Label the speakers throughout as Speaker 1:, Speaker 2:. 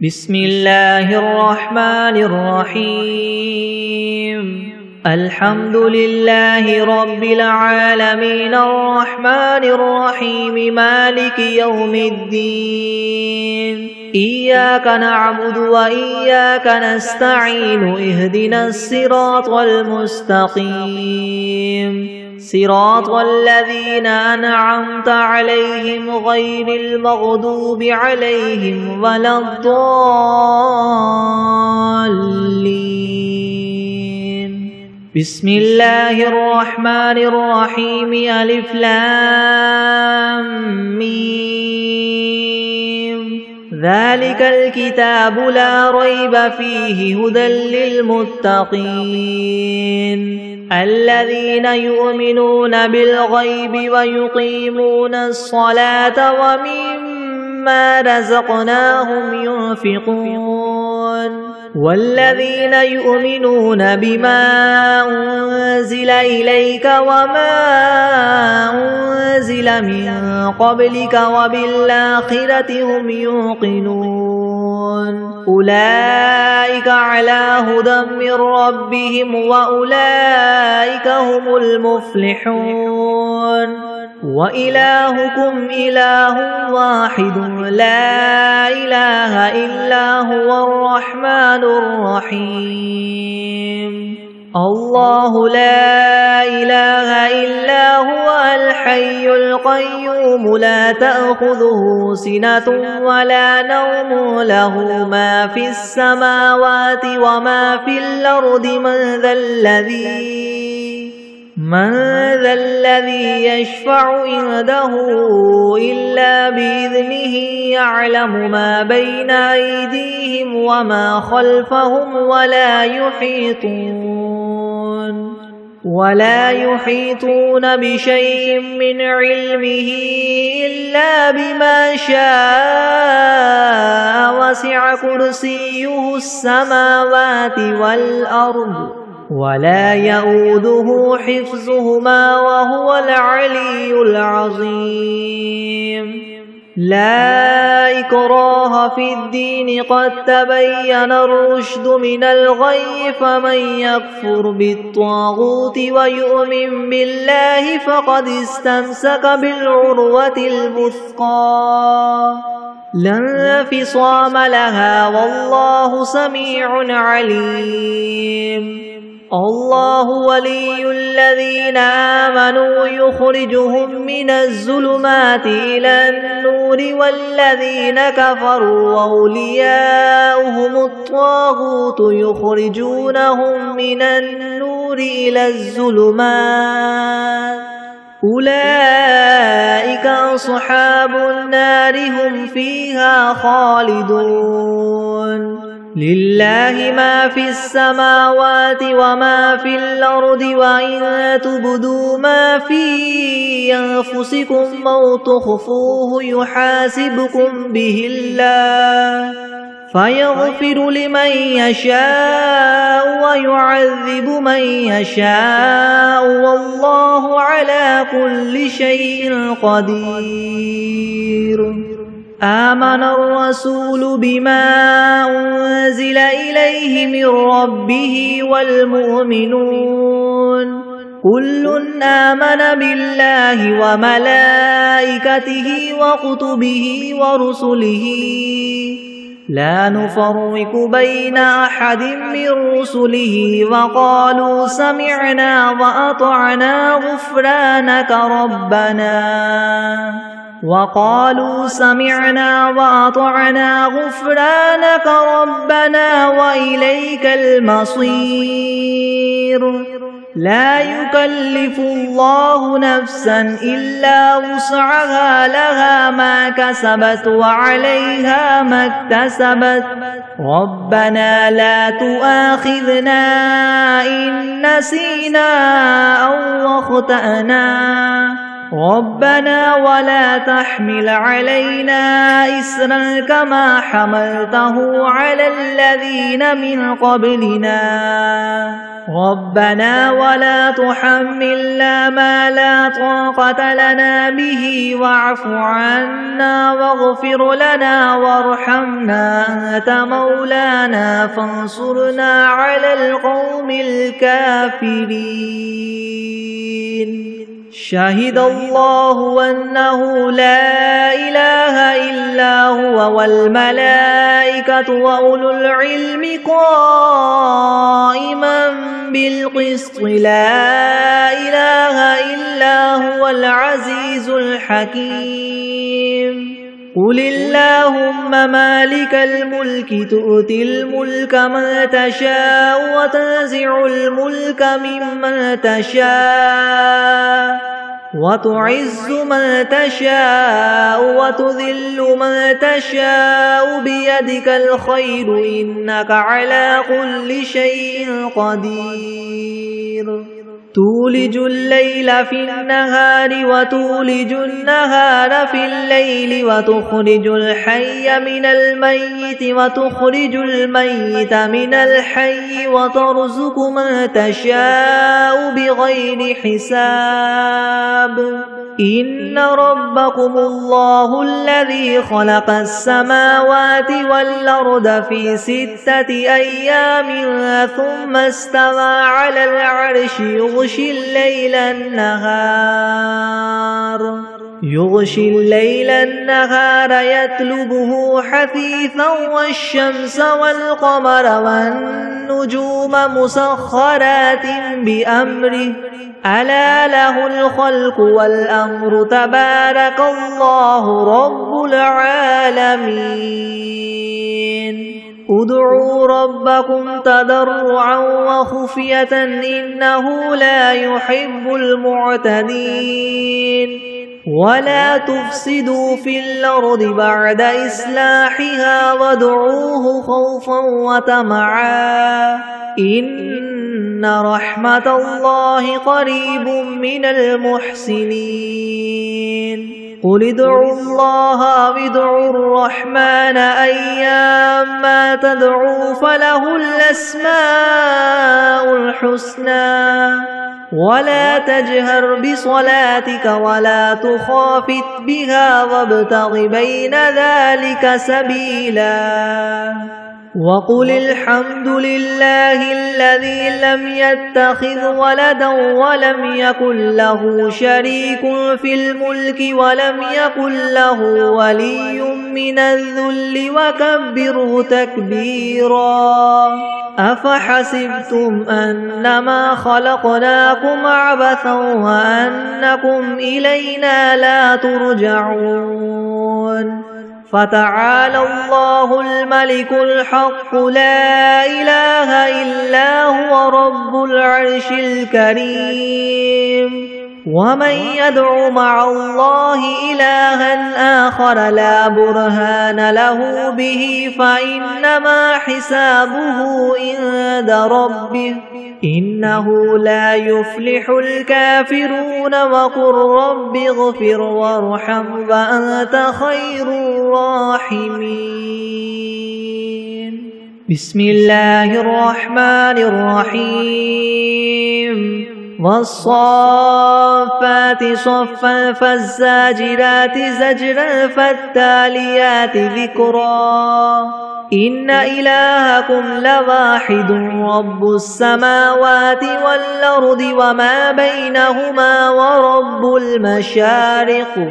Speaker 1: بسم الله الرحمن الرحيم الحمد لله رب العالمين الرحمن الرحيم مالك يوم الدين إياك نعبد وإياك نستعين اهدنا الصراط المستقيم صراط الذين أنعمت عليهم غير المغضوب عليهم ولا الضالين بسم الله الرحمن الرحيم ألف لام ميم ذلك الكتاب لا ريب فيه هدى للمتقين الذين يؤمنون بالغيب ويقيمون الصلاة ومما رزقناهم ينفقون والذين يؤمنون بما أنزل إليك وما أنزل من قبلك وبالآخرة هم يوقنون أولئك على هدى من ربهم وأولئك هم المفلحون وإلهكم إله واحد لا إله إلا هو الرحمن الرحيم الله لا إله إلا هو الحي القيوم لا تأخذه سنة ولا نوم له ما في السماوات وما في الأرض من ذا الذي يشفع عنده إلا بإذنه يعلم ما بين أيديهم وما خلفهم ولا يحيطون بشيء من علمه إلا بما شاء وسع كرسيه السماوات والأرض ولا يؤوده حفظهما وهو العلي العظيم لا إكراه في الدين قد تبين الرشد من الغي فمن يكفر بالطاغوت ويؤمن بالله فقد استمسك بالعروة الوثقى لا انفصام لها والله سميع عليم الله ولي الذين آمنوا يخرجهم من الظلمات إلى النور والذين كفروا أولياؤهم الطاغوت يخرجونهم من النور إلى الظلمات أولئك أصحاب النار هم فيها خالدون لله ما في السماوات وما في الأرض وإن تبدوا ما في أنفسكم أو تخفوه يحاسبكم به الله فيغفر لمن يشاء ويعذب من يشاء والله على كل شيء قدير آمن الرسول بما أنزل إليه من ربه والمؤمنون كل آمن بالله وملائكته وكتبه ورسله لا نفرق بين أحد من رسله وقالوا سمعنا وأطعنا غفرانك ربنا وإليك المصير لا يكلف الله نفسا إلا وسعها لها ما كسبت وعليها ما اكتسبت ربنا لا تؤاخذنا إن نسينا أو أخطأنا ربنا ولا تحمل علينا إسرا كما حملته على الذين من قبلنا ربنا ولا تحملنا ما لا طاقة لنا به واعف عنا واغفر لنا وارحمنا أنت مولانا فانصرنا على القوم الكافرين شهد الله أنه لا إله إلا هو والملائكة وأولو العلم قائما بالقسط لا إله إلا هو العزيز الحكيم قل اللهم مالك الملك تؤتي الملك من تشاء وتنزع الملك ممن تشاء وتعز من تشاء وتذل من تشاء بيدك الخير إنك على كل شيء قدير تولج الليل في النهار وتولج النهار في الليل وتخرج الحي من الميت وتخرج الميت من الحي وترزق من تشاء بغير حساب إن ربكم الله الذي خلق السماوات والأرض في 6 أيام ثم استوى على العرش يغشي الليل النهار يطلبه حثيثا والشمس والقمر والنجوم مسخرات بأمره ألا له الخلق والأمر تبارك الله رب العالمين ادعوا ربكم تضرعا وخفية إنه لا يحب المعتدين ولا تفسدوا في الأرض بعد إصلاحها وادعوه خوفا وطمعا إن رحمة الله قريب من المحسنين قل ادعوا الله أو ادعوا الرحمن أيما تدعوا فله الأسماء الحسنى ولا تجهر بصلاتك ولا تخافت بها وابتغ بين ذلك سبيلا وقل الحمد لله الذي لم يتخذ ولدا ولم يكن له شريك في الملك ولم يكن له ولي من الذل وكبره تكبيرا أفحسبتم أنما خلقناكم عبثا وأنكم إلينا لا ترجعون فتعالى الله الملك الحق لا إله إلا هو رب العرش الكريم ومن يدع مع الله إلها آخر لا برهان له به فإنما حسابه عند ربه إنه لا يفلح الكافرون وقل رب اغفر وارحم وأنت خير الراحمين بسم الله الرحمن الرحيم والصافات صفا فالزاجرات زجرا فالتاليات ذكرا إن إلهكم لواحد رب السماوات والأرض وما بينهما ورب المشارق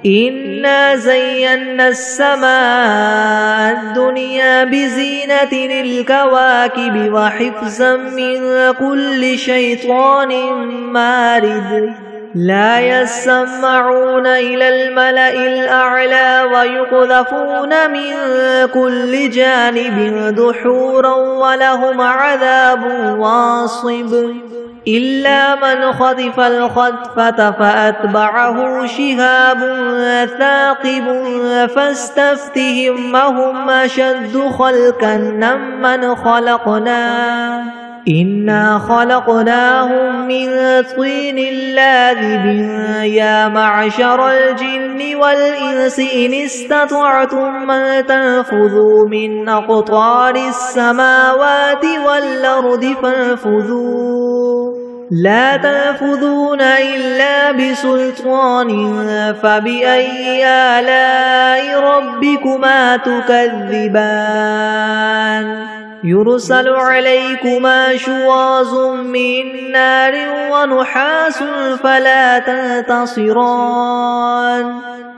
Speaker 1: إنا زينا السماء الدنيا بزينة الكواكب وحفظا من كل شيطان مارد لا يسمعون إلى الملأ الأعلى ويقذفون من كل جانب دحورا ولهم عذاب واصب إلا من خطف الخطفة فأتبعه شهاب ثاقب فاستفتهم هم أشد خلقا ممن خلقنا إنا خلقناهم من طين لاذب يا معشر الجن والإنس إن استطعتم أن تنفذوا من أقطار السماوات والأرض فانفذوا لا تنفذون إلا بسلطان فبأي آلاء ربكما تكذبان يرسل عليكما شواظ من نار ونحاس فلا تنتصران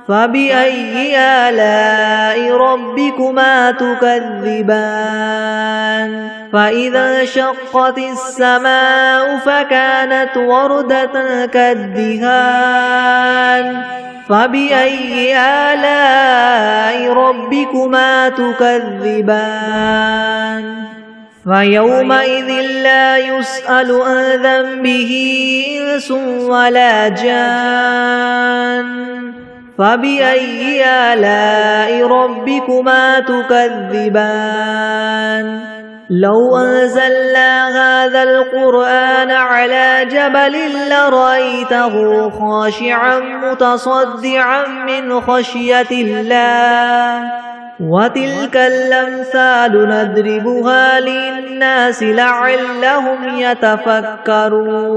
Speaker 1: فبأي آلاء ربكما تكذبان فإذا انشقت السماء فكانت وردة كالدهان فبأي آلاء ربكما تكذبان فيومئذ لا يسأل عن ذنبه إنس ولا جان فبأي آلاء ربكما تكذبان لو أنزلنا هذا القرآن على جبل لرأيته خاشعا متصدعا من خشية الله وتلك الأمثال نضربها للناس لعلهم يتفكرون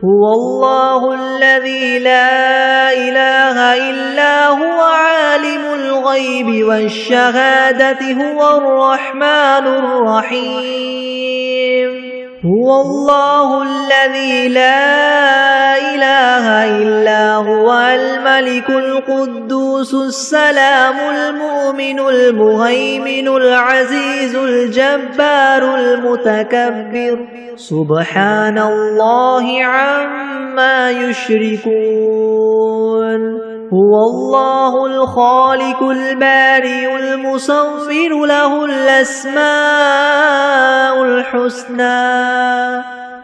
Speaker 1: هو الله الذي لا إله إلا هو عالم الغيب والشهادة هو الرحمن الرحيم هو الله الذي لا إله إلا هو الملك القدوس السلام المؤمن المهيمن العزيز الجبار المتكبر سبحان الله عما يشركون هو الله الخالق البارئ المصور له الأسماء الحسنى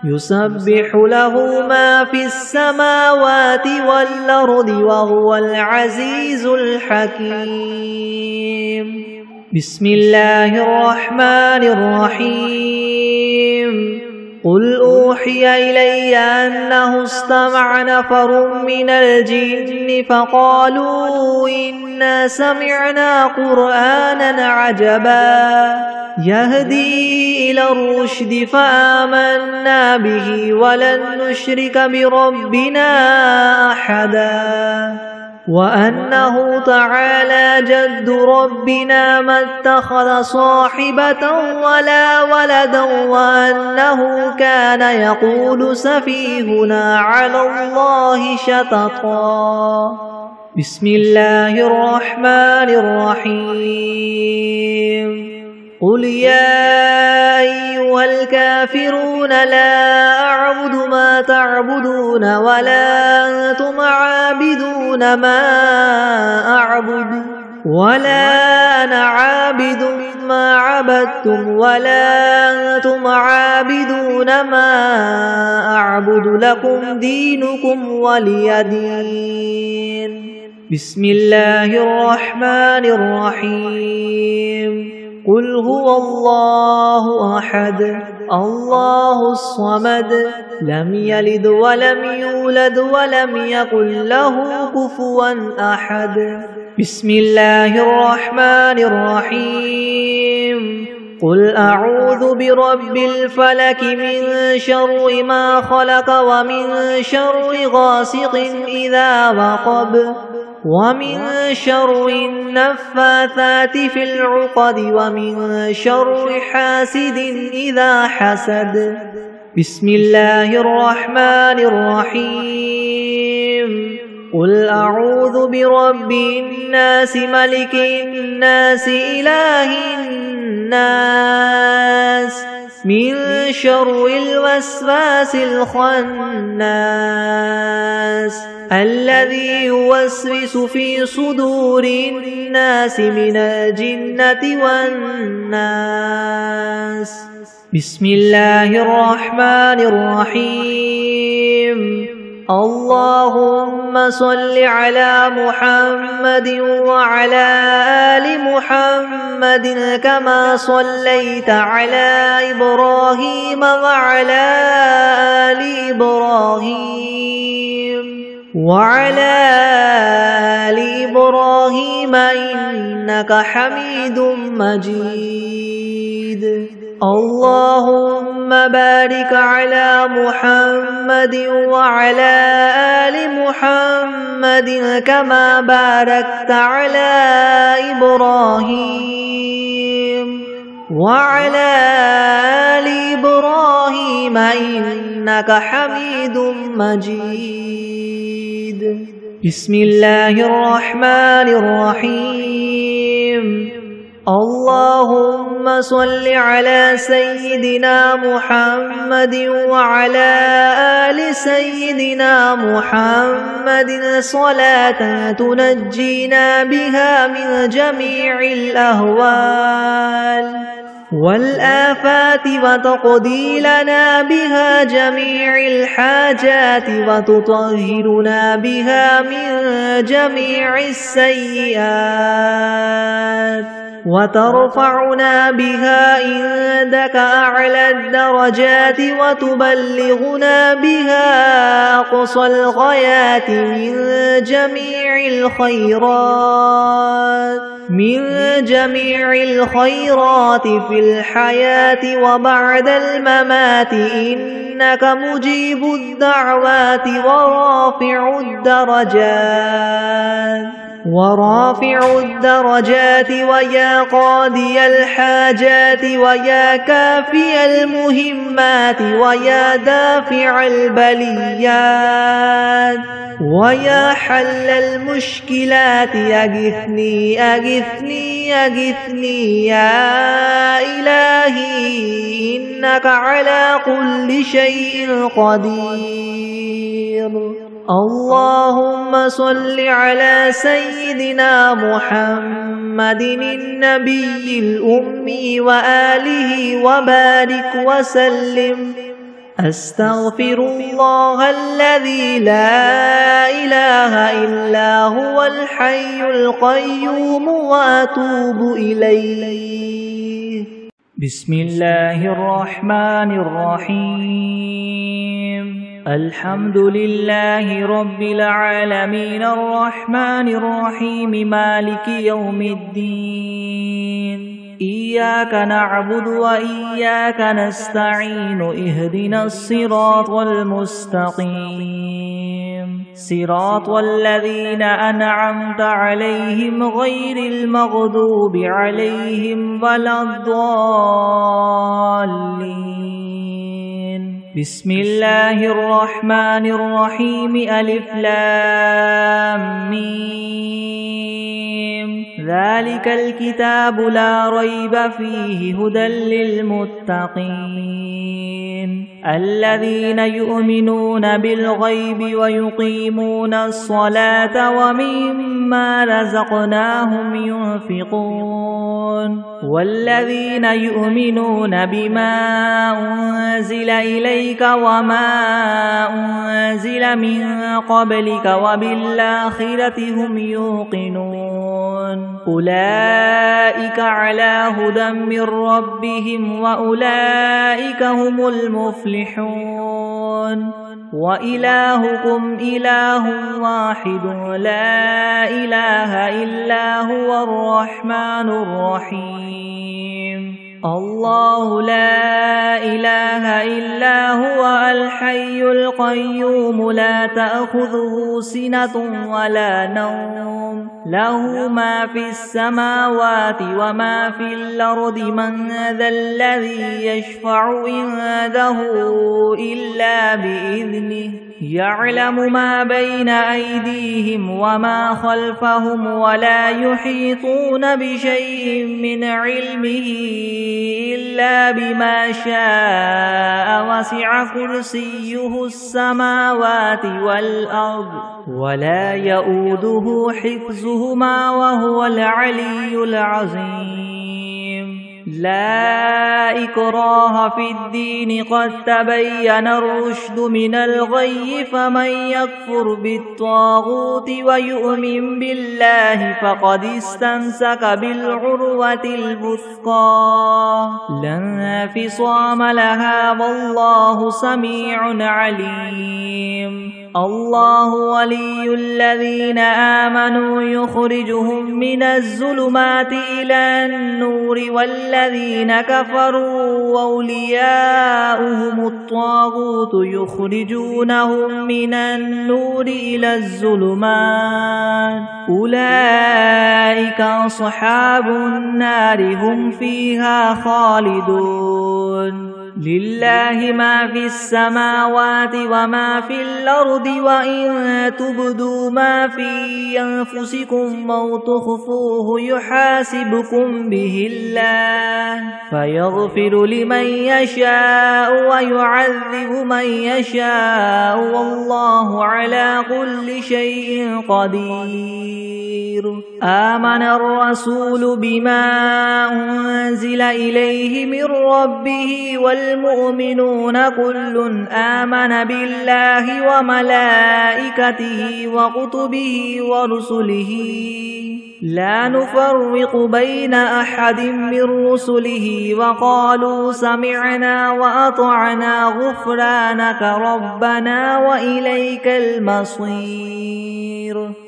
Speaker 1: يسبح له ما في السماوات والأرض وهو العزيز الحكيم بسم الله الرحمن الرحيم قل أوحي إلي أنه استمع نفر من الجن فقالوا إنا سمعنا قرآنا عجبا يهدي إلى الرشد فآمنا به ولن نشرك بربنا أحدا وأنه تعالى جد ربنا ما اتخذ صاحبة ولا ولدا وأنه كان يقول سفيهنا على الله شططا بسم الله الرحمن الرحيم قل يا أيها الكافرون لا أعبد ما تعبدون ولا أنتم عابدون ما أعبد ولا أنا عابد ما عبدتم ولا أنتم عابدون ما أعبد لكم دينكم ولي دين بسم الله الرحمن الرحيم قل هو الله أحد الله الصمد لم يلد ولم يولد ولم يكن له كفوا أحد بسم الله الرحمن الرحيم قل أعوذ برب الفلك من شر ما خلق ومن شر غاسق إذا وقب ومن شر النفاثات في العقد ومن شر حاسد إذا حسد بسم الله الرحمن الرحيم قل أعوذ برب الناس ملك الناس إله الناس من شر الوسواس الخناس الذي يوسوس في صدور الناس من الجنة والناس بسم الله الرحمن الرحيم اللهم صل على محمد وعلى آل محمد كما صليت على إبراهيم وعلى آل إبراهيم إنك حميد مجيد. اللهم بارك على محمد وعلى آل محمد كما باركت على إبراهيم وعلى آل إبراهيم إنك حميد مجيد. بسم الله الرحمن الرحيم. اللهم صل على سيدنا محمد وعلى آل سيدنا محمد صلاة تنجينا بها من جميع الأهوال والآفات وتقضي لنا بها جميع الحاجات وتطهرنا بها من جميع السيئات وترفعنا بها عندك أعلى الدرجات وتبلغنا بها أقصى الغايات من جميع الخيرات في الحياة وبعد الممات إنك مجيب الدعوات ورافع الدرجات ويا قاضي الحاجات ويا كافي المهمات ويا دافع البليات ويا حل المشكلات أغثني أغثني أغثني يا إلهي إنك على كل شيء قدير. اللهم صل على سيدنا محمد النبي الأمي وآله وبارك وسلم. أستغفر الله الذي لا إله إلا هو الحي القيوم وأتوب إليه. بسم الله الرحمن الرحيم. الحمد لله رب العالمين الرحمن الرحيم مالك يوم الدين. إياك نعبد وإياك نستعين اهدنا الصراط المستقيم صراط الذين أنعمت عليهم غير المغضوب عليهم ولا الضالين. بسم الله الرحمن الرحيم. ألف لام ميم. ذلك الكتاب لا ريب فيه هدى للمتقين الذين يؤمنون بالغيب ويقيمون الصلاة ومما رزقناهم ينفقون والذين يؤمنون بما أنزل إليك وما أنزل من قبلك وبالآخرة هم يوقنون أولئك على هدى من ربهم وأولئك هم المفلحون. وإلهكم إله واحد لا إله إلا هو الرحمن الرحيم. الله لا إله إلا هو الحي القيوم لا تأخذه سنة ولا نوم له ما في السماوات وما في الأرض من ذا الذي يشفع عنده إلا بإذنه يعلم ما بين أيديهم وما خلفهم ولا يحيطون بشيء من علمه إلا بما شاء وسع كرسيه السماوات والأرض ولا يؤوده حفظهما وهو العلي العظيم. لا إكراه في الدين قد تبين الرشد من الغي فمن يكفر بالطاغوت ويؤمن بالله فقد استمسك بالعروة الوثقى لا انفصام لها والله سميع عليم الله ولي الذين آمنوا يخرجهم من الظلمات إلى النور والذين كفروا أولياؤهم الطاغوت يخرجونهم من النور إلى الظلمات أولئك أصحاب النار هم فيها خالدون لله ما في السماوات وما في الأرض وإن تبدوا ما في أنفسكم أو تخفوه يحاسبكم به الله فيغفر لمن يشاء ويعذب من يشاء والله على كل شيء قدير آمن الرسول بما أنزل إليه من ربه والمؤمنون كل آمن بالله وملائكته وكتبه ورسله لا نفرق بين أحد من رسله وقالوا سمعنا وأطعنا غفرانك ربنا وإليك المصير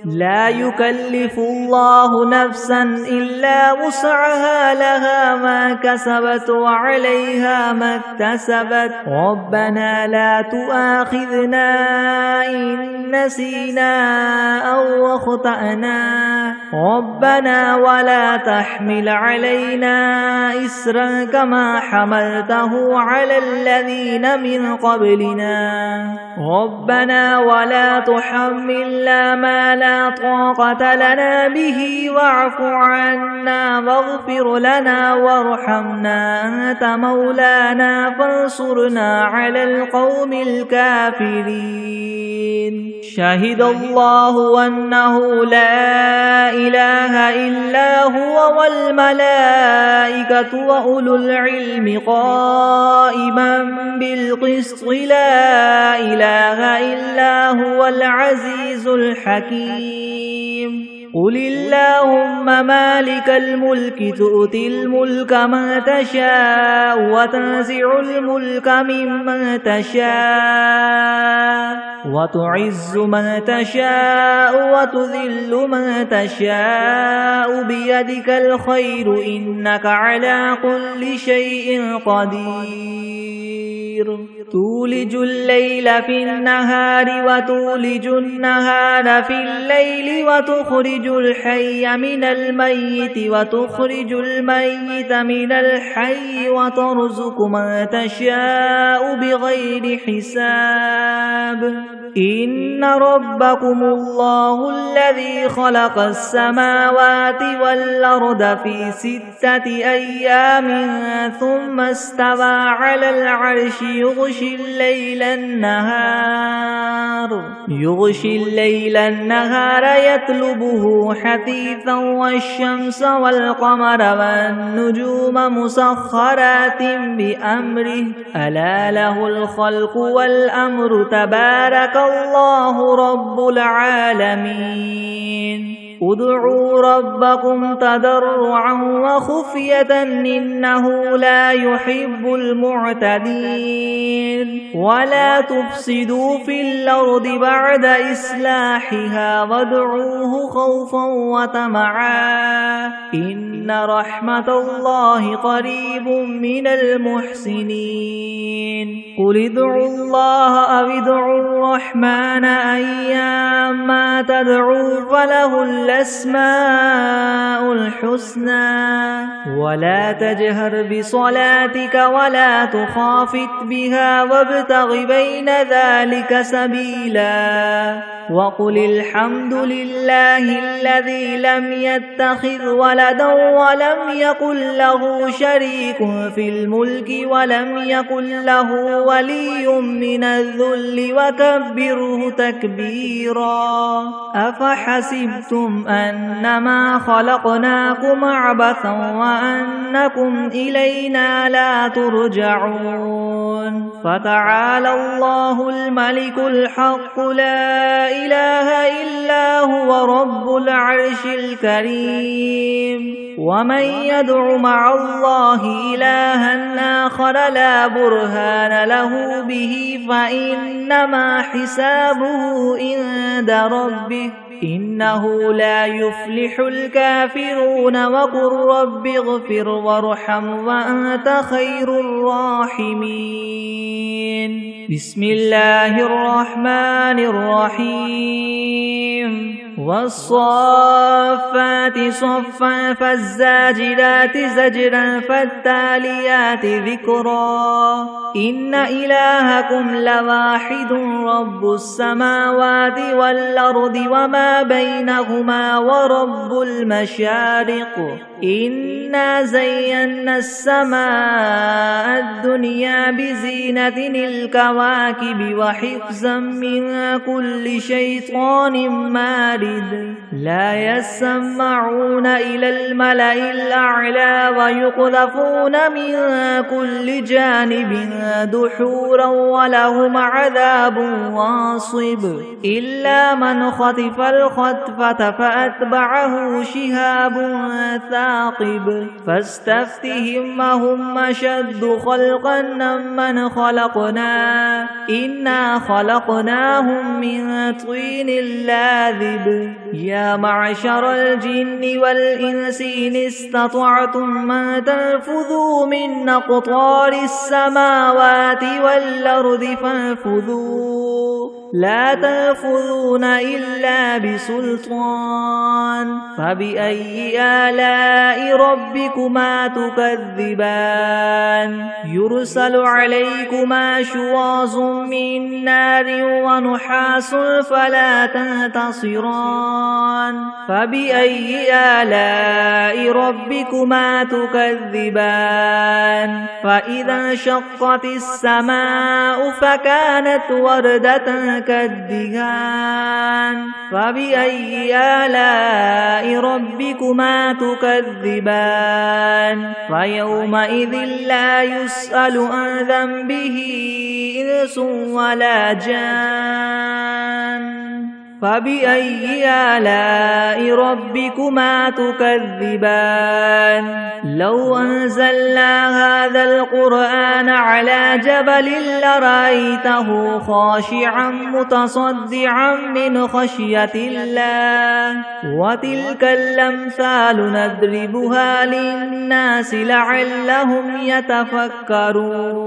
Speaker 1: لا يكلف الله نفسا إلا وسعها لها ما كسبت وعليها ما اكتسبت ربنا لا تؤاخذنا إن نسينا أو أخطأنا ربنا ولا تحمل علينا إسرا كما حملته على الذين من قبلنا ربنا ولا تحملنا ما لا طاقة لنا به واعف عنا واغفر لنا وارحمنا أنت مولانا فانصرنا على القوم الكافرين شهد الله أنه لا إله إلا هو والملائكة وأولو العلم قائما بالقسط لا إله إلا هو العزيز الحكيم قل اللهم مالك الملك تؤتي الملك من تشاء وتنزع الملك ممن تشاء وتعز من تشاء وتذل من تشاء بيدك الخير إنك على كل شيء قدير تولج الليل في النهار وتولج النهار في الليل وتخرج الحي من الميت وتخرج الميت من الحي وترزق من تشاء بغير حساب إن ربكم الله الذي خلق السماوات والأرض في 6 أيام ثم استوى على العرش يغشي الليل النهار يطلبه حثيثا والشمس والقمر والنجوم مسخرات بأمره ألا له الخلق والأمر تبارك الله رب العالمين ادعوا ربكم تضرعا وخفية إنه لا يحب المعتدين ولا تفسدوا في الأرض بعد إصلاحها وادعوه خوفا وطمعا إن رحمة الله قريب من المحسنين قل ادعوا الله أو ادعوا الرحمن أيما تدعوا فله الأسماء الحسنى ولا تجهر بصلاتك ولا تخافت بها وابتغ بين ذلك سبيلا وقل الحمد لله الذي لم يتخذ ولدا ولم يكن له شريك في الملك ولم يكن له ولي من الذل وكبره تكبيرا أفحسبتم أنما خلقناكم عبثا وأنكم إلينا لا ترجعون فتعالى الله الملك الحق لا إله إلا هو رب العرش الكريم ومن يدع مع الله إلها آخر لا برهان له به فإنما حسابه عند ربه إنه لا يفلح الكافرون وقل رب اغفر وارحم وأنت خير الراحمين بسم الله الرحمن الرحيم والصافات صفا فالزاجرات زجرا فالتاليات ذكرا إن إلهكم لواحد رب السماوات والأرض وما بينهما ورب المشارق إنا زينا السماء الدنيا بزينة الكواكب وحفظا من كل شيطان مارد لا يسمعون إلى الملأ الأعلى ويقذفون من كل جانب دحورا ولهم عذاب واصب إلا من خطف الخطفة فأتبعه شهاب ثاقب فاستفتهم أهم أشد خلقا ممن خلقنا إنا خلقناهم من طين لاذب يا معشر الجن والإنس إن استطعتم أن تنفذوا من أقطار السماوات والأرض فانفذوا لا تنفذون إلا بسلطان فبأي آلاء ربكما تكذبان يرسل عليكما شواظ من نار ونحاس فلا تنتصران فبأي آلاء ربكما تكذبان فإذا انشقت السماء فكانت وردة كالدهان فبأي آلاء ربكما تكذبان فيومئذ لا يسأل عن ذنبه إنس ولا جان فبأي آلاء ربكما تكذبان لو أنزلنا هذا القرآن على جبل لرأيته خاشعا متصدعا من خشية الله وتلك الأمثال نضربها للناس لعلهم يتفكرون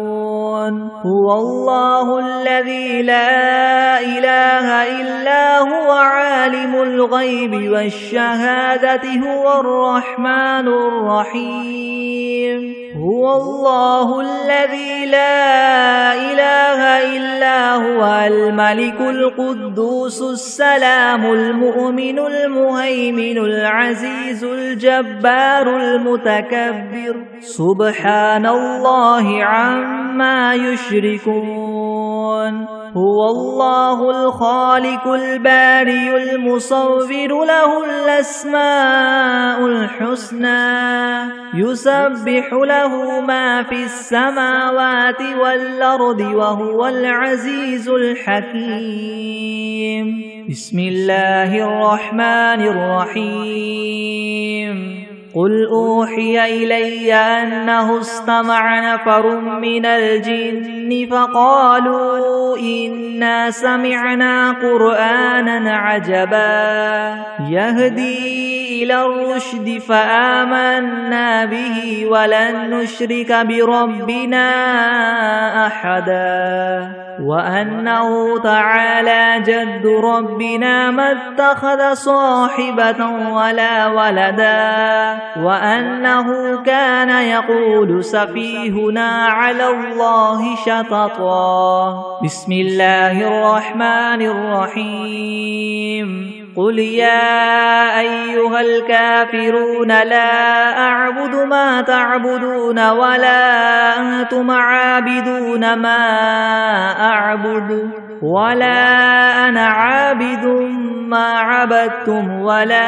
Speaker 1: هو الله الذي لا إله إلا هو عالم الغيب والشهادة هو الرحمن الرحيم هو الله الذي لا إله إلا هو الملك القدوس السلام المؤمن المهيمن العزيز الجبار المتكبر سبحان الله عما يشركون هو الله الخالق البارئ المصور له الأسماء الحسنى يسبح له ما في السماوات والأرض وهو العزيز الحكيم بسم الله الرحمن الرحيم قل أوحي إلي أنه استمع نفر من الجن فقالوا إنا سمعنا قرآنا عجبا يهدي إلى الرشد فآمنا به ولن نشرك بربنا أحدا وأنه تعالى جد ربنا ما اتخذ صاحبة ولا ولدا وأنه كان يقول سفيهنا على الله شططا. بسم الله الرحمن الرحيم. قل يا أيها الكافرون لا أعبد ما تعبدون ولا أنتم عابدون ما أعبد ولا أنا عابد ما عبدتم ولا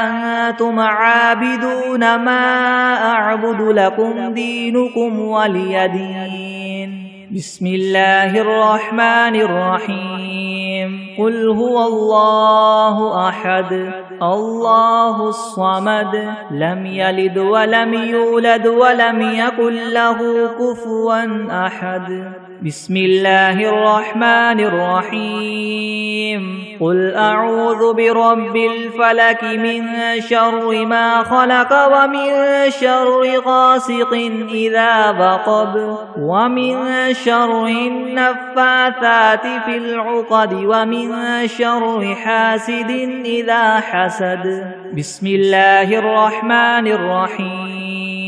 Speaker 1: أنتم عابدون ما أعبد لكم دينكم ولي دين. بسم الله الرحمن الرحيم. قل هو الله أحد الله الصمد لم يلد ولم يولد ولم يكن له كفوا أحد. بسم الله الرحمن الرحيم. قل أعوذ برب الفلك من شر ما خلق ومن شر غاسق إذا وقب ومن شر النفاثات في العقد ومن شر حاسد إذا حسد. بسم الله الرحمن الرحيم.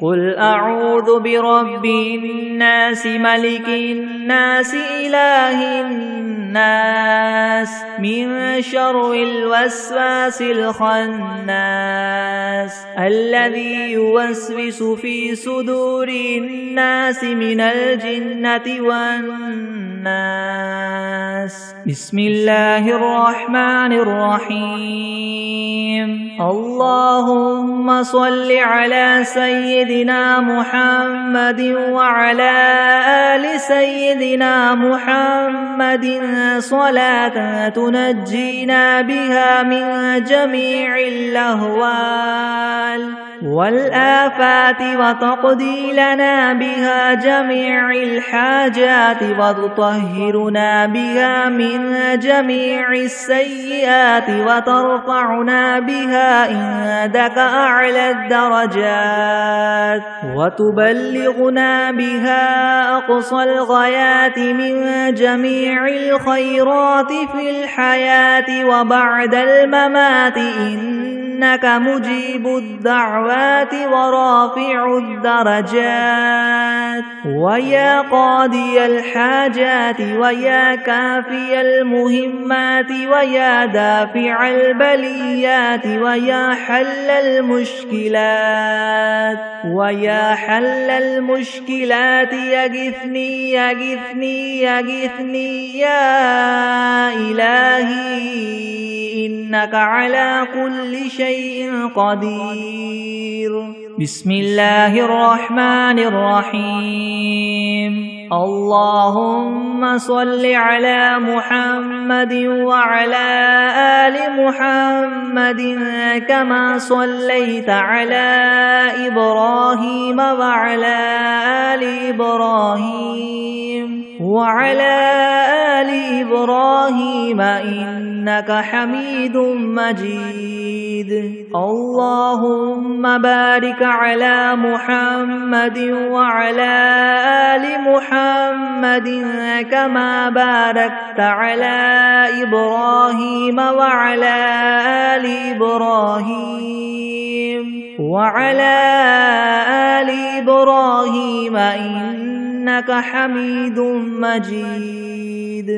Speaker 1: قل أعوذ برب الناس ملك الناس إله الناس من شر الوسواس الخناس الذي يوسوس في صدور الناس من الجنة والناس. بسم الله الرحمن الرحيم. اللهم صل على سيدنا محمد وعلى آل سيدنا محمد صلاة تنجينا بها من جميع الأهوال والآفات وتقضي لنا بها جميع الحاجات وتطهرنا بها من جميع السيئات وترفعنا بها عندك أعلى الدرجات وتبلغنا بها أقصى الغايات من جميع الخيرات في الحياة وبعد الممات إنك مجيب الدعوات ورافع الدرجات ويا قاضي الحاجات ويا كافي المهمات ويا دافع البليات ويا حل المشكلات ويا حل المشكلات يغثني يغثني يغثني يا إلهي إنك على كل شيء قدير. بسم الله الرحمن الرحيم. اللهم صل على محمد وعلى آل محمد كما صليت على إبراهيم وعلى آل إبراهيم وعلى آل إبراهيم إنك حميد مجيد. اللهم بارك على محمد وعلى آل محمد كما باركت على إبراهيم وعلى آل إبراهيم وعلى آل إبراهيم إنك حميد مجيد.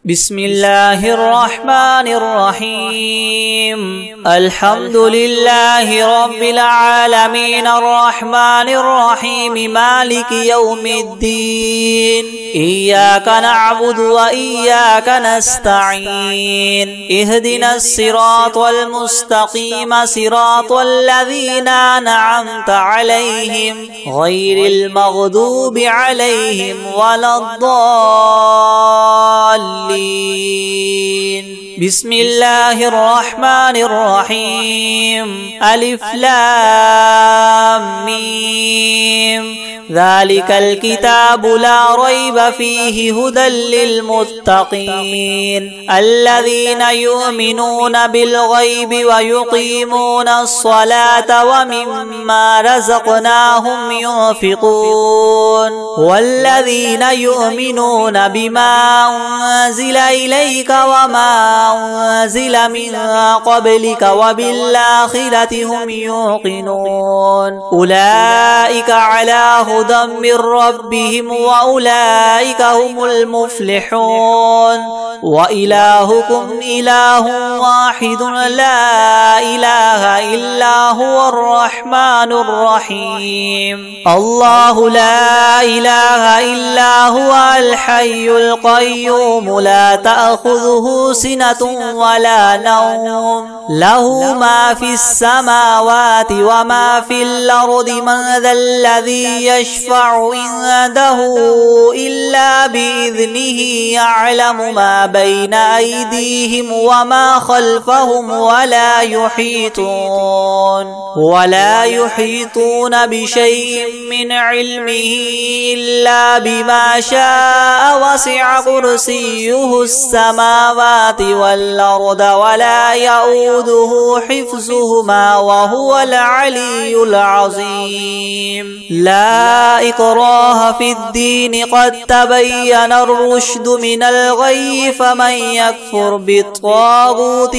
Speaker 2: بسم الله الرحمن الرحيم. الحمد لله رب العالمين الرحمن الرحيم مالك يوم الدين. إياك نعبد وإياك نستعين. اهدنا الصراط المستقيم صراط الذين أنعمت عليهم غير المغضوب عليهم ولا الضالين. بسم الله الرحمن الرحيم. ألف لام ميم. ذلك الكتاب لا ريب فيه هدى للمتقين الذين يؤمنون بالغيب ويقيمون الصلاة ومما رزقناهم ينفقون والذين يؤمنون بما أنزل إليك وما أنزل من قبلك وبالآخرة هم يوقنون أولئك على هدى من ربهم وأولئك هم المفلحون وإلهكم إله واحد لا إله إلا هو الرحمن الرحيم الله لا إله إلا هو الحي القيوم لا تأخذه سنة ولا نوم له ما في السماوات وما في الأرض من ذا الذي يشفع عنده إلا بإذنه يعلم ما بين أيديهم وما خلفهم ولا يحيطون بشيء من علمه إلا بما شاء وسع كرسيه السماوات والأرض ولا يؤوده حفظهما وهو العلي العظيم لا إكراه في الدين قد تبين الرشد من الغي فمن يكفر بالطاغوت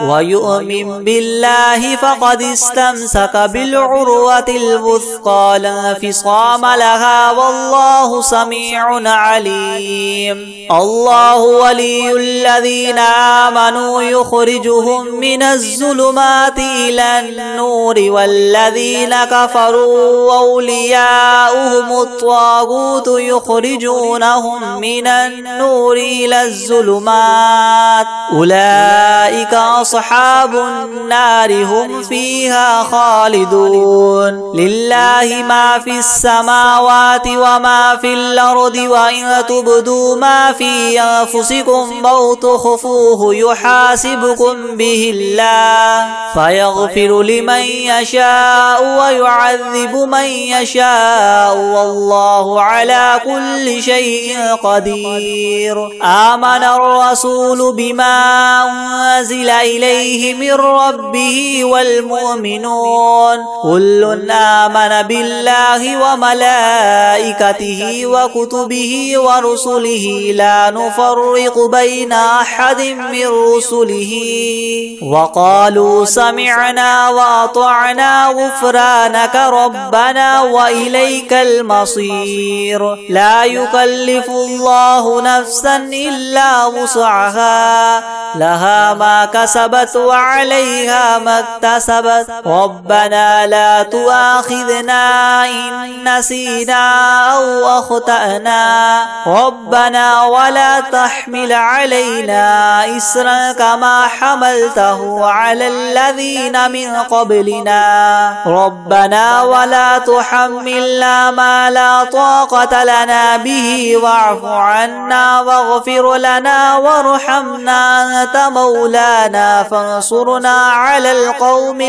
Speaker 2: ويؤمن بالله فقد استمسك بالعروة الوثقى لا انفصام لها والله سميع عليم الله ولي الذين آمنوا يخرجهم من الظلمات إلى النور والذين كفروا أولياؤهم الطاغوت يخرجونهم من النور إلى الظلمات أولئك أصحاب النار هم فيها خالدون لله ما في السماوات وما في الأرض وإن تبدوا ما في أنفسكم أو تخفوه يحاسبكم به الله فيغفر لمن يشاء ويعذب من يشاء والله على كل شيء قدير آمن الرسول بما أنزل إليه من ربه والمؤمنون كل آمن بالله وملائكته وكتبه ورسله لا نفرق بين أحد من رسله وقالوا سمعنا وأطعنا غفرانك ربنا وإليك المصير لا يكلف الله نفسا إلا وسعها لها ما كسبت وعليها ما اكتسبت ربنا لا تؤاخذنا إن نسينا أو أخطأنا ربنا ولا تحمل علينا إسرا كما حملته على الذين من قبلنا ربنا ولا تحملنا ما لا طاقة لنا به واعف عنا واغفر لنا وارحمنا أنت مولانا فانصرنا على القوم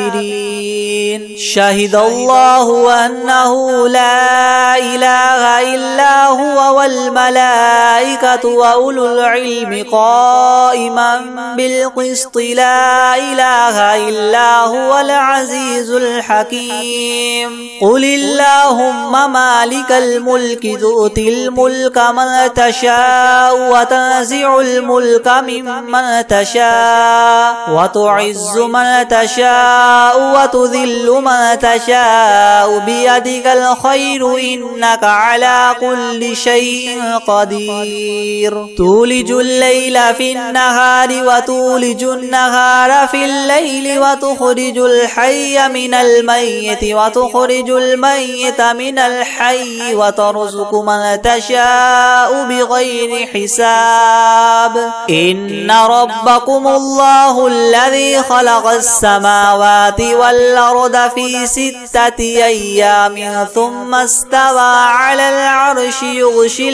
Speaker 2: الكافرين شهد الله أنه لا إله إلا هو والملائكة وأولو العلم قائما بالقسط لا إله إلا هو العزيز الحكيم قل اللهم مالك الملك تؤتي الملك من تشاء وتنزع الملك ممن تشاء وتعز من تشاء وتذل من تشاء بيدك الخير إنك على كل شيء قدير تولج الليل في النهار وتولج النهار في الليل وتخرج الحي من الميت وتخرج الميت من الحي وترزق من تشاء بغير حساب إن ربكم الله الذي خلق السماوات والأرض في 6 أيام ثم استوى على العرش يغشي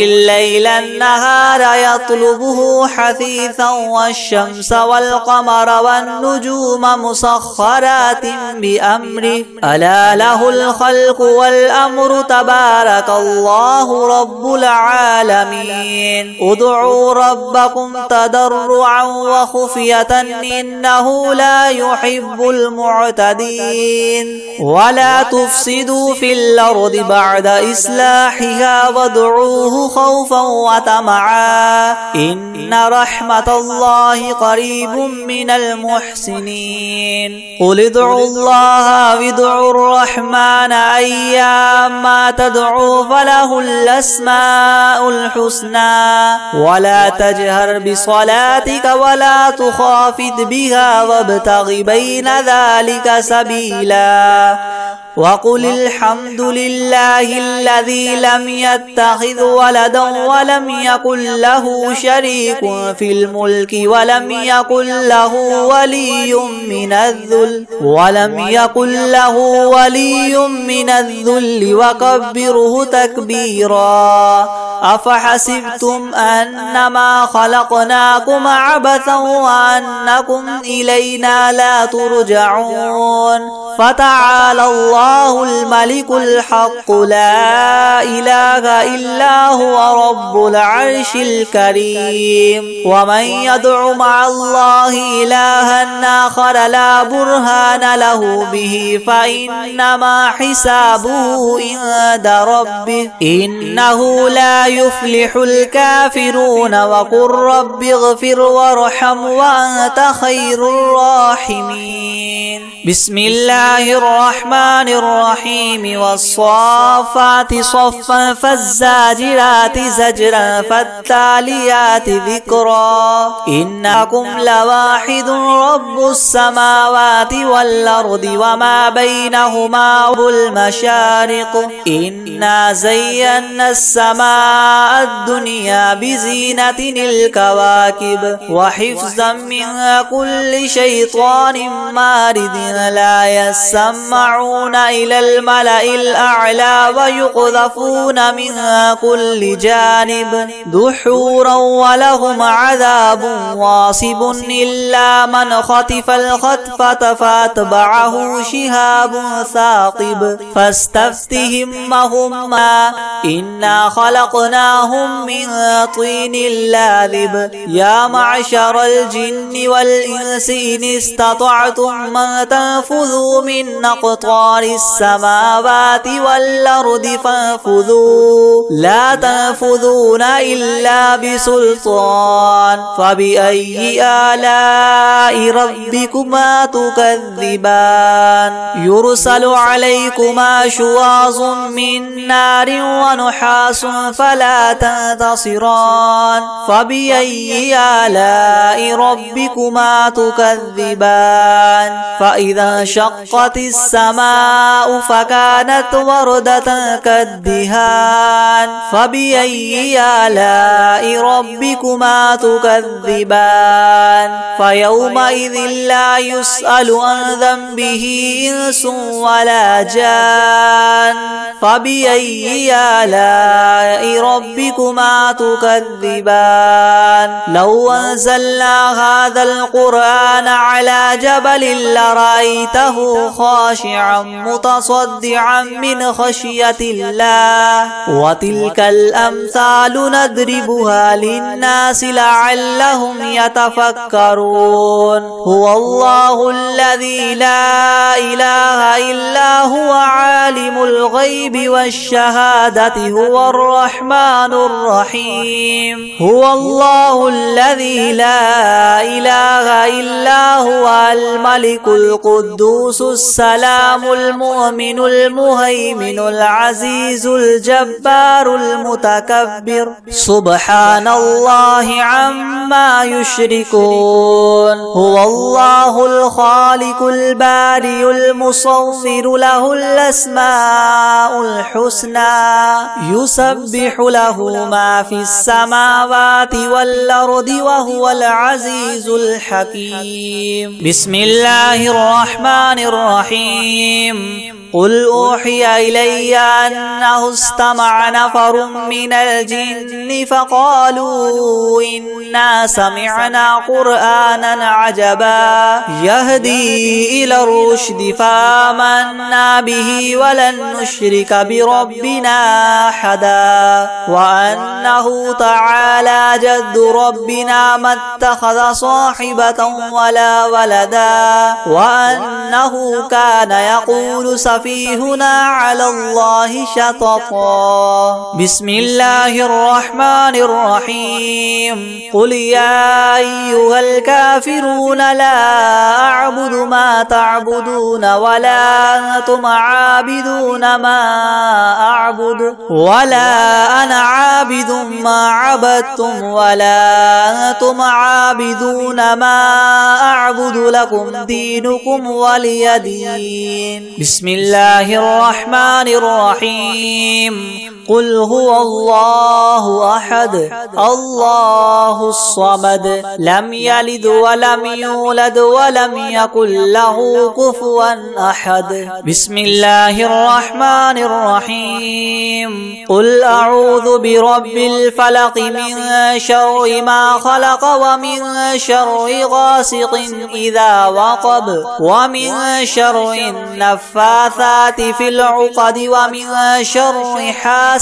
Speaker 2: الليل النهار يطلبه حثيثا والشمس والقمر والنجوم والنجوم مسخرات بأمره ألا له الخلق والأمر تبارك الله رب العالمين ادعوا ربكم تضرعا وخفية إنه لا يحب المعتدين ولا تفسدوا في الأرض بعد إصلاحها وادعوه خوفا وطمعا إن رحمة الله قريب من المحسنين قل ادعوا الله وادعوا الرحمن أيما تدعوا فله الأسماء الحسنى ولا تجهر بصلاتك ولا تخافت بها وابتغ بين ذلك سبيلا وقل الحمد لله الذي لم يتخذ ولدا ولم يكن له شريك في الملك ولم يكن له ولي من الذل وكبره تكبيرا أفحسبتم أنما خلقناكم عبثا وأنكم إلينا لا ترجعون فتعالى الله الملك الحق لا إله إلا هو رب العرش الكريم ومن يدع مع الله إلها آخر لا برهان له به فإنما حسابه عند ربه إنه لا يفلح الكافرون وقل رب اغفر وارحم وأنت خير الراحمين بسم الله الرحمن الرحيم والصافات صفا فالزاجرات زجرا فالتاليات ذكرا إنكم لواحد رب السماوات والأرض وما بينهما والمشارق إنا زينا السماء الدنيا بزينة الكواكب وحفظا من كل شيطان مارد لا يسمعون إلى الملأ الأعلى ويقذفون من كل جانب دحورا ولهم عذاب واصب إلا من خطف الخطفة فاتبعه شهاب ثاقب فاستفتهم وهما إنا خلقناهم من طين لاذب يا معشر الجن والإنس إن استطعتم من تنفذوا من أقطار السماوات والأرض فانفذوا لا تنفذون إلا بسلطان فبأي آلاء ربكما تكذبان يرسل عليكما شواظ من نار ونحاس فلا تنتصران فبأي آلاء ربكما تكذبان فإذا انشقت السماء فكانت وردة كالدهان فبأي آلاء ربكما تكذبان فيومئذ لا يسأل عن ذنبه إنس ولا جان فبأي آلاء ربكما تكذبان لو أنزلنا هذا القرآن على جبل لرأيته خاشعا متصدعا من خشية الله وتلك الأمثال نضربها للناس لعلهم يتفكرون هو الله الذي لا إله إلا هو عالم الغيب والشهادة هو الرحمن الرحيم هو الله الذي لا إله إلا هو الملك القدوس السلام المؤمن المهيمن العزيز الجبار المتكبر سبحان الله عما يشركون هو الله الخالق البارئ المصور له الأسماء الحسنى يسبح له ما في السماوات والأرض وهو العزيز الحكيم بسم الله الرحمن الرحيم قل أوحي إلي أنه استمع نفر من الجن فقالوا إنا سمعنا قرآنا عجبا يهدي إلى الرشد فآمنا به ولن نشرك بربنا أحدا وأنه تعالى جد ربنا ما اتخذ صاحبة ولا ولدا وأنه كان يقول سفيهنا على الله شططا. بسم الله الرحمن الرحيم. قل يا أيها الكافرون لا أعبد ما تعبدون ولا أنتم عابدون ما أعبد ولا أنا عابد ما عبدتم ولا أنتم عابدون ما أعبد لكم دينكم ولي دين. بسم الله الرحمن الرحيم. قل هو الله أحد الله الصمد لم يلد ولم يولد ولم يكن له كفوا أحد. بسم الله الرحمن الرحيم. قل أعوذ برب الفلق من شر ما خلق ومن شر غاسق إذا وقب ومن شر النفاثات في العقد ومن شر حاسد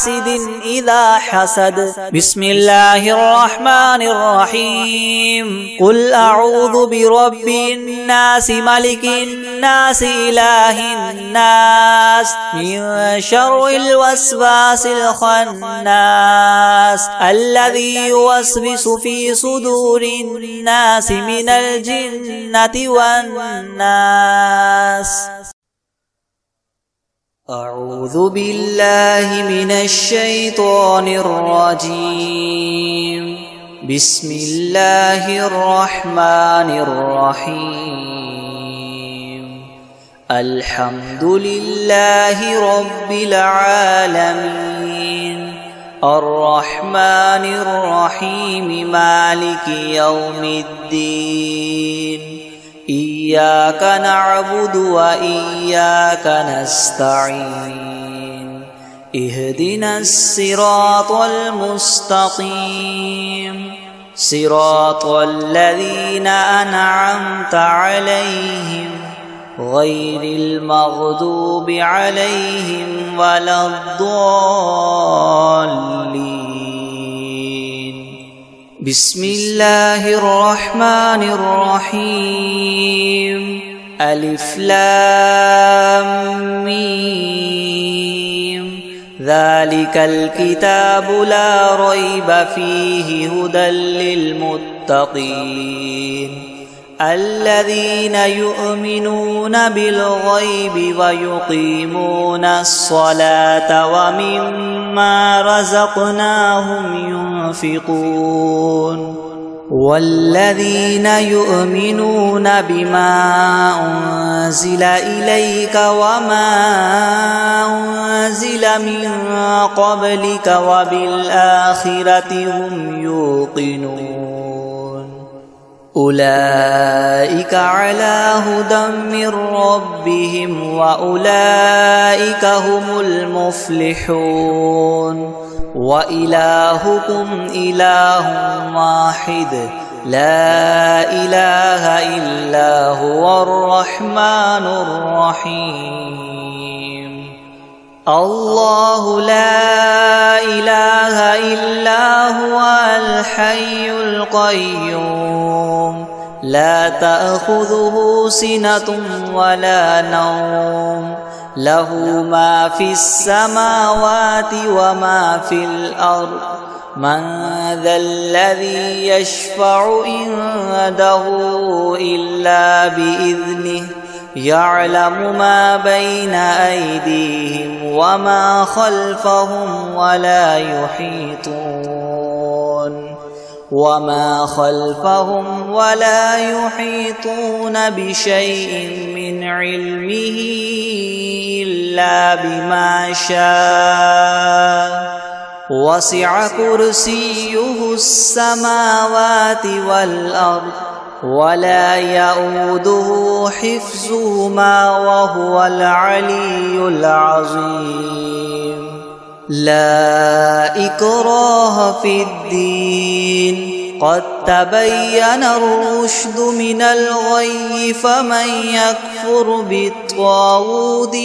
Speaker 2: إذا حسد. بسم الله الرحمن الرحيم. قل أعوذ برب الناس ملك الناس إله الناس من شر الوسواس الخناس الذي يوسوس في صدور الناس من الجنة والناس. أعوذ بالله من الشيطان الرجيم. بسم الله الرحمن الرحيم. الحمد لله رب العالمين الرحمن الرحيم مالك يوم الدين إياك نعبد وإياك نستعين اهدنا الصراط المستقيم صراط الذين أنعمت عليهم غير المغضوب عليهم ولا الضالين. بسم الله الرحمن الرحيم. ألف لام ميم. ذلك الكتاب لا ريب فيه هدى للمتقين الذين يؤمنون بالغيب ويقيمون الصلاة ومما رزقناهم ينفقون والذين يؤمنون بما أنزل إليك وما أنزل من قبلك وبالآخرة هم يوقنون أولئك على هدى من ربهم وأولئك هم المفلحون. وإلهكم إله واحد لا إله إلا هو الرحمن الرحيم. الله لا إله إلا هو الحي القيوم لا تأخذه سنة ولا نوم له ما في السماوات وما في الأرض من ذا الذي يشفع عنده إلا بإذنه يعلم ما بين أيديهم وما خلفهم ولا يحيطون بشيء من علمه إلا بما شاء وسع كرسيه السماوات والأرض ولا يؤوده
Speaker 3: حفظهما وهو العلي العظيم. لا إكراه في الدين قد تبين الرشد من الغي، فمن يكفر بالطاغوت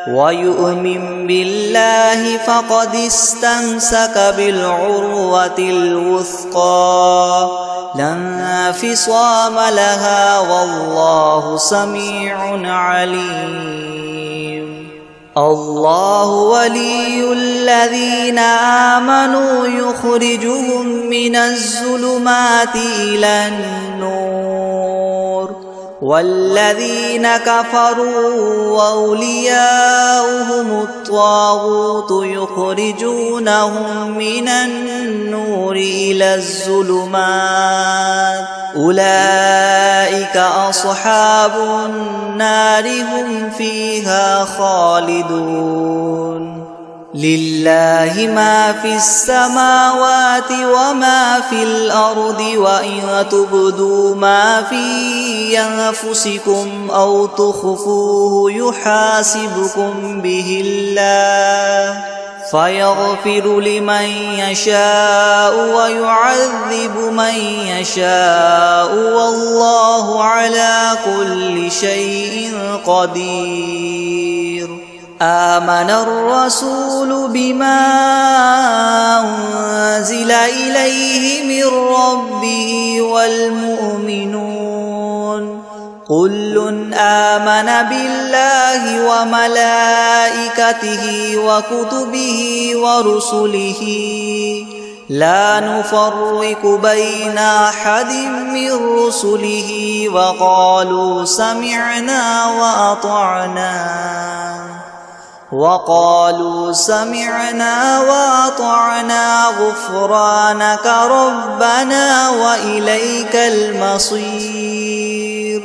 Speaker 3: ويؤمن بالله فقد استمسك بالعروة الوثقى لا انفصام لها، والله سميع عليم. الله ولي الذين آمنوا يخرجهم من الظلمات إلى النور، والذين كفروا أولياؤهم الطاغوت يخرجونهم من النور إلى الظلمات، أولئك أصحاب النار هم فيها خالدون. لله ما في السماوات وما في الأرض، وإن تبدوا ما في أنفسكم أو تخفوه يحاسبكم به الله، فيغفر لمن يشاء ويعذب من يشاء، والله على كل شيء قدير. آمن الرسول بما أنزل إليه من ربه والمؤمنون كل آمن بالله وملائكته وكتبه ورسله لا نفرق بين أحد من رسله، وقالوا سمعنا وأطعنا غفرانك ربنا وإليك المصير.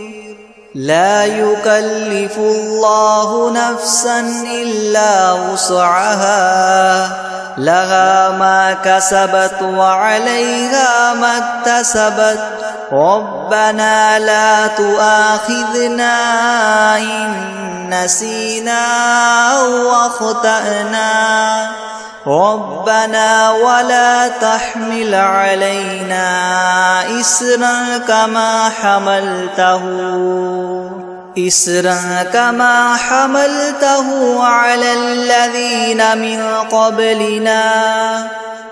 Speaker 3: لا يكلف الله نفسا إلا وسعها، لها ما كسبت وعليها ما اكتسبت، ربنا لا تؤاخذنا إن نسينا أو أخطأنا، ربنا ولا تحمل علينا إسرا كما حملته على الذين من قبلنا،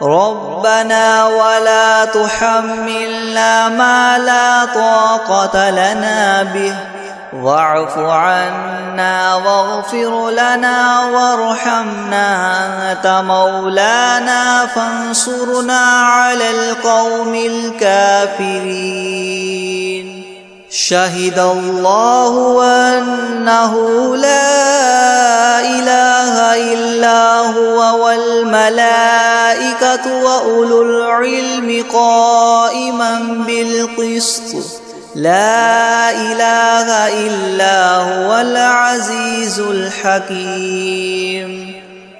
Speaker 3: ربنا ولا تحملنا ما لا طاقة لنا به، واعف عنا واغفر لنا وارحمنا، أنت مولانا فانصرنا على القوم الكافرين. شهد الله أنه لا إله إلا هو والملائكة وأولو العلم قائما بالقسط، لا إله إلا هو العزيز الحكيم.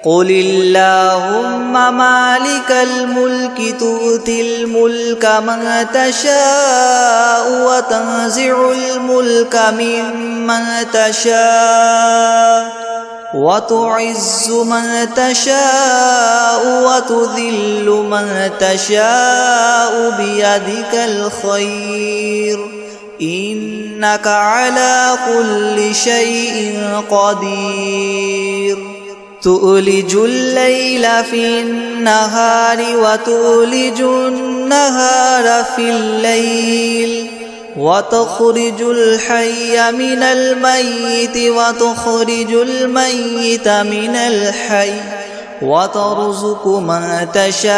Speaker 3: قل اللهم مالك الملك تؤتي الملك من تشاء وتنزع الملك ممن تشاء، وتعز من تشاء وتذل من تشاء بيدك الخير، إنك على كل شيء قدير. تؤلج الليل في النهار وتؤلج النهار في الليل، وتخرج الحي من الميت وتخرج الميت من الحي، وترزق من تشاء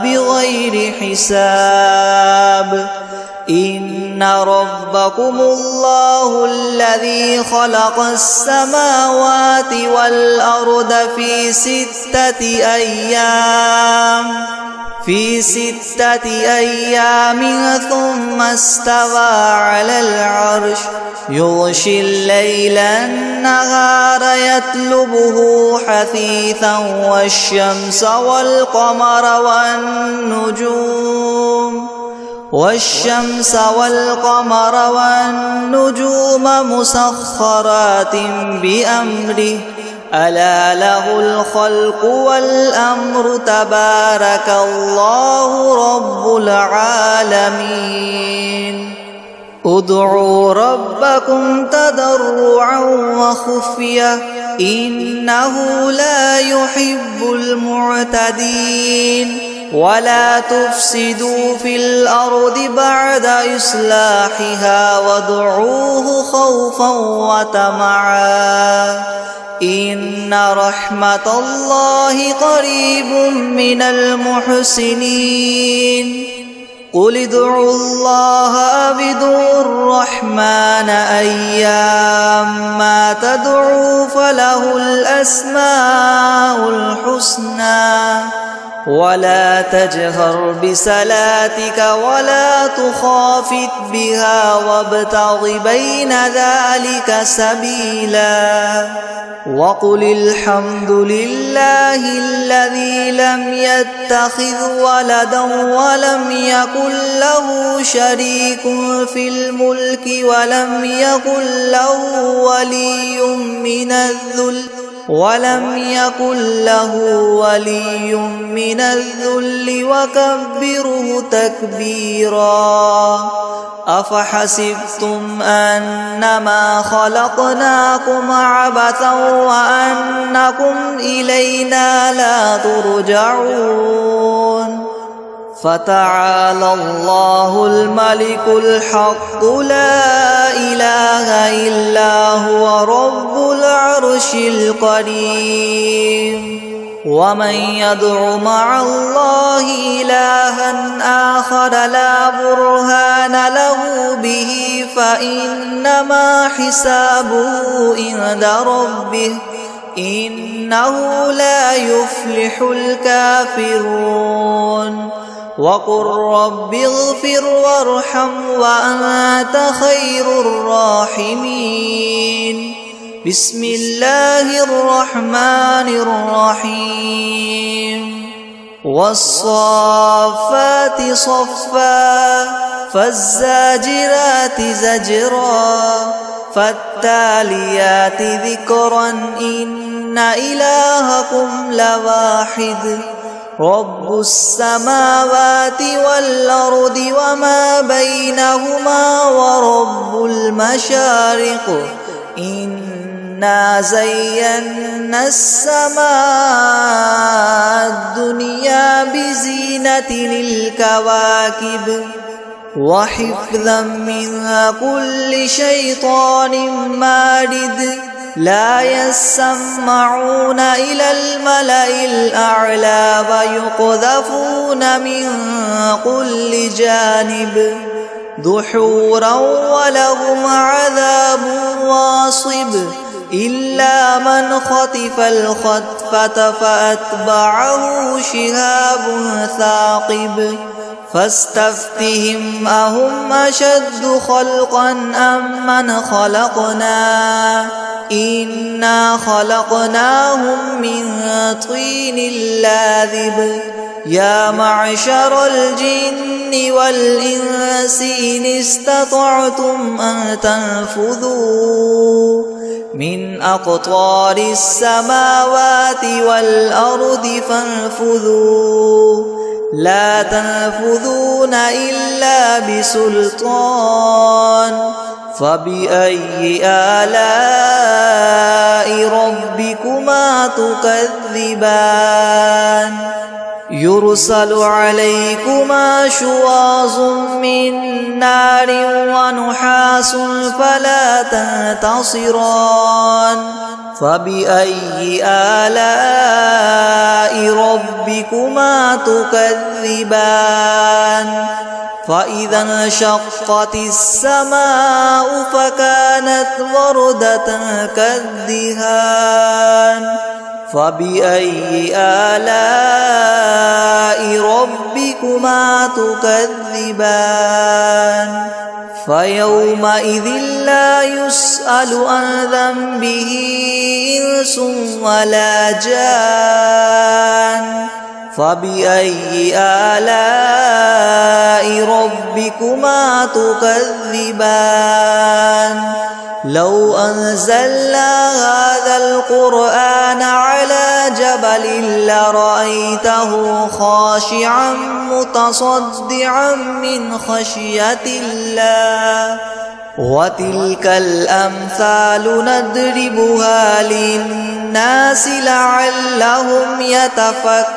Speaker 3: بغير حساب. إن ربكم الله الذي خلق السماوات والأرض في 6 أيام ثم استوى على العرش، يغشي الليل النهار يطلبه حثيثا، والشمس والقمر والشمس والقمر والنجوم مسخرات بأمره ألا له الخلق والأمر تبارك الله رب العالمين ادعوا ربكم تضرعا وخفية إنه لا يحب المعتدين ولا تفسدوا في الأرض بعد إصلاحها وادعوه خوفا وطمعا إن رحمة الله قريب من المحسنين قل ادعوا الله أو ادعوا الرحمن أيما تدعوا فله الأسماء الحسنى ولا تجهر بصلاتك ولا تخافت بها وابتغ بين ذلك سبيلا وقل الحمد لله الذي لم يتخذ ولدا ولم يكن له شريك في الملك ولم يكن له ولي من الذل وكبره تكبيرا أفحسبتم أنما خلقناكم عبثا وأنكم إلينا لا ترجعون فتعالى الله الملك الحق لا إله إلا هو رب العرش الكريم ومن يدع مع الله إلها آخر لا برهان له به فإنما حسابه عند ربه إنه لا يفلح الكافرون وقل رب اغفر وارحم وأنت خير الراحمين بسم الله الرحمن الرحيم والصافات صفا فالزاجرات زجرا فالتاليات ذكرا إن إلهكم لواحد رب السماوات والأرض وما بينهما ورب المشارق إنا زينا السماء الدنيا بزينة الكواكب وحفظا من كل شيطان مارد لا يسمعون إلى الملأ الأعلى ويقذفون من كل جانب دحورا ولهم عذاب واصب إلا من خطف الخطفة فأتبعه شهاب ثاقب فاستفتهم أهم أشد خلقا أم من خلقنا إنا خلقناهم من طين لاذب يا معشر الجن والإنس إن استطعتم أن تنفذوا من أقطار السماوات والأرض فانفذوا لا تنفذون إلا بسلطان فبأي آلاء ربكما تكذبان يرسل عليكما شواظ من نار ونحاس فلا تنتصران فبأي آلاء ربكما تكذبان فإذا انشقت السماء فكانت وردة كالدهان فبأي آلاء ربكما تكذبان فيومئذ لا يسأل عن ذنبه إنس ولا جان فبأي آلاء ربكما تكذبان لو أنزلنا هذا القرآن على جبل لرأيته خاشعا متصدعا من خشية الله وتلك الأمثال نضربها للناس لعلهم يتفكرون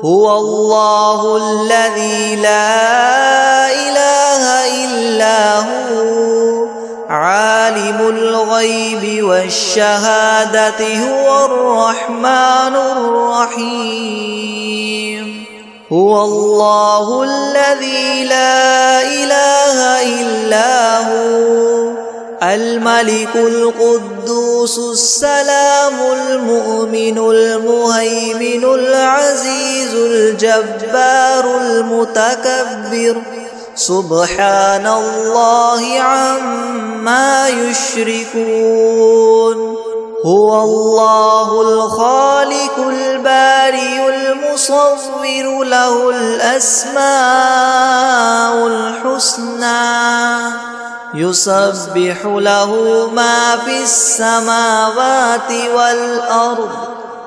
Speaker 3: هو الله الذي لا إله إلا هو عالم الغيب والشهادة هو الرحمن الرحيم هو الله الذي لا إله إلا هو الملك القدوس السلام المؤمن المهيمن العزيز الجبار المتكبر سبحان الله عما يشركون هو الله الخالق البارئ المصور له الأسماء الحسنى يسبح له ما في السماوات والأرض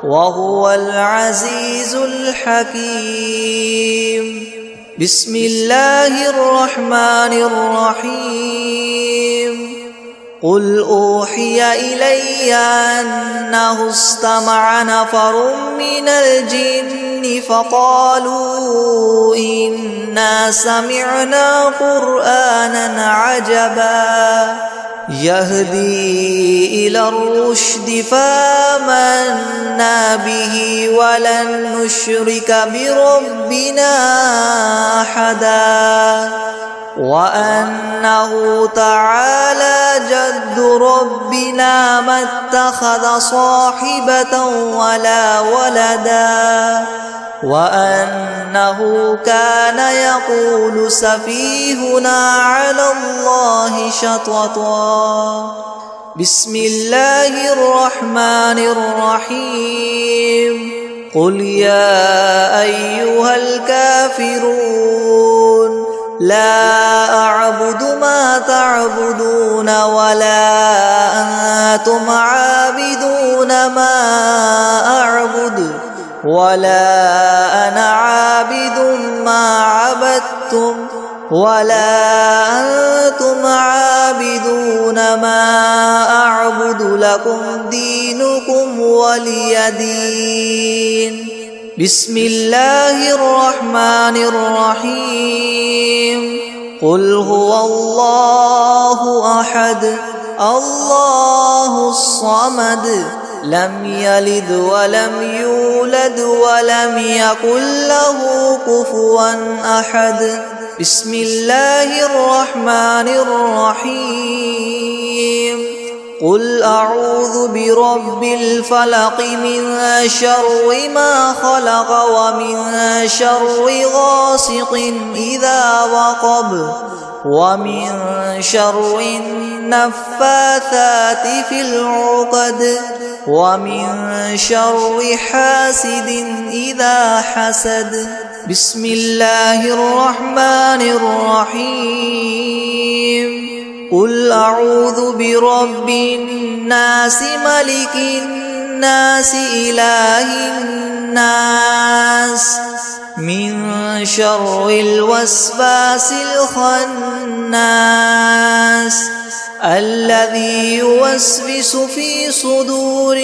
Speaker 3: وهو العزيز الحكيم بسم الله الرحمن الرحيم قل أوحي إلي أنه استمع نفر من الجن فقالوا إنا سمعنا قرآنا عجبا يهدي إلى الرشد فآمنا به ولن نشرك بربنا أحدا وأنه تعالى جد ربنا ما اتخذ صاحبة ولا ولدا وأنه كان يقول سفيهنا على الله شططا بسم الله الرحمن الرحيم قل يا أيها الكافرون لا أعبد ما تعبدون ولا أنتم عابدون ما أعبد ولا أنا عابد ما عبدتم ولا أنتم عابدون ما أعبد لكم دينكم ولي دين بسم الله الرحمن الرحيم قل هو الله أحد الله الصمد لم يلد ولم يولد ولم يكن له كفوا أحد بسم الله الرحمن الرحيم قل أعوذ برب الفلق من شر ما خلق ومن شر غاسق إذا وقب ومن شر النفاثات في العقد ومن شر حاسد إذا حسد بسم الله الرحمن الرحيم قل أعوذ برب الناس ملك الناس إله الناس من شر الوسواس الخناس الذي يوسوس في صدور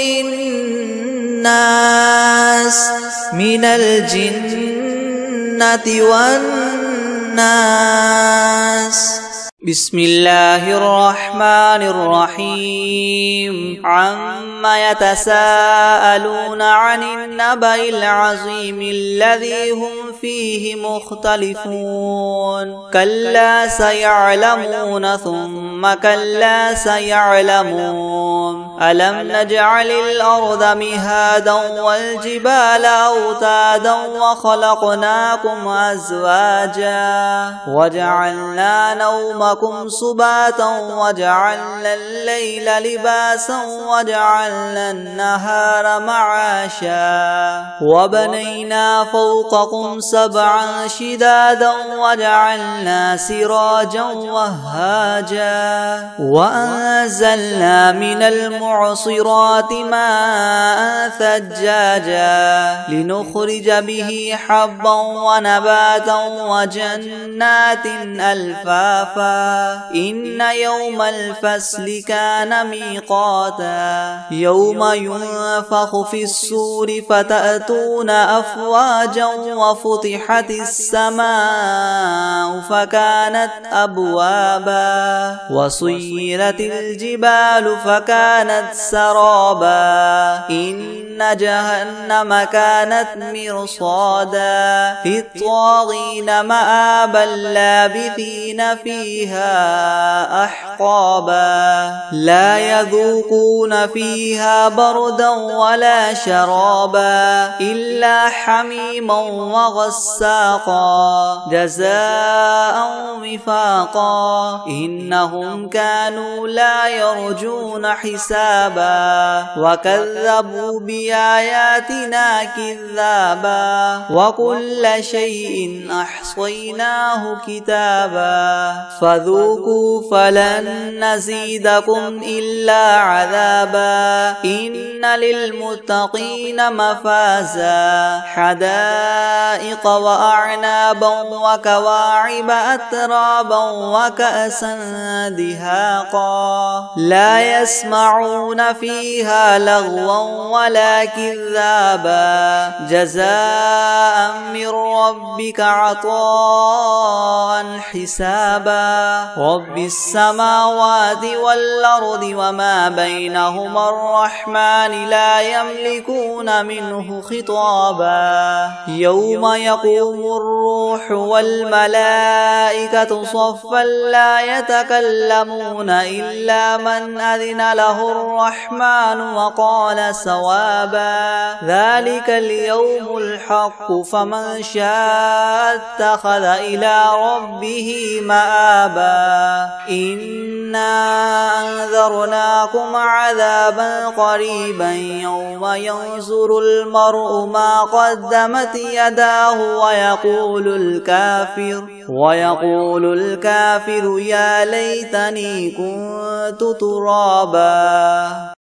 Speaker 3: الناس من الجنة والناس
Speaker 2: بسم الله الرحمن الرحيم عما يتساءلون عن النبأ العظيم الذي هم فيه مختلفون كلا سيعلمون ثم كلا سيعلمون ألم نجعل الأرض مهادا والجبال أوتادا وخلقناكم أزواجا وجعلنا نومكم سباتا وجعلنا الليل لباسا وجعلنا النهار معاشا وبنينا فوقكم سبعا شدادا وجعلنا سراجا وهاجا وأنزلنا من المعصرات ماء ثجاجا لنخرج به حبا ونباتا وجنات ألفافا إن يوم الفصل كان ميقاتا يوم ينفخ في السور فتأتون أفواجا وفتحت السماء فكانت أبوابا وسيرت الجبال فكانت سرابا إن جهنم كانت مرصادا للطاغين مآبا لابثين فيها أحقابا لا يذوقون فيها بردا ولا شرابا إلا حميما وغساقا جزاء وفاقا إنهم كانوا لا يرجون حسابا وكذبوا بآياتنا كذابا وكل شيء أحصيناه كتابا فذوقوا فلن نزيدكم إلا عذابا إن للمتقين مفازا حدائق وأعنابا وكواعب أترابا وكأسا دهاقا لا يسمعون فيها لغوا ولا كذابا جزاء من ربك عطاء حسابا رب السماوات والأرض وما بينهما الرحمن لا يملكون منه خطابا يوم يقوم الروح والملائكة صفا لا يتكلمون إلا من أذن له الرحمن وقال صوابا ذلك اليوم الحق فمن شاء اتخذ إلى ربه مآبا إنا أنذرناكم عذابا قريبا يوم ينظر المرء ما قدمت يداه ويقول الكافر يا ليتني كنت ترابا.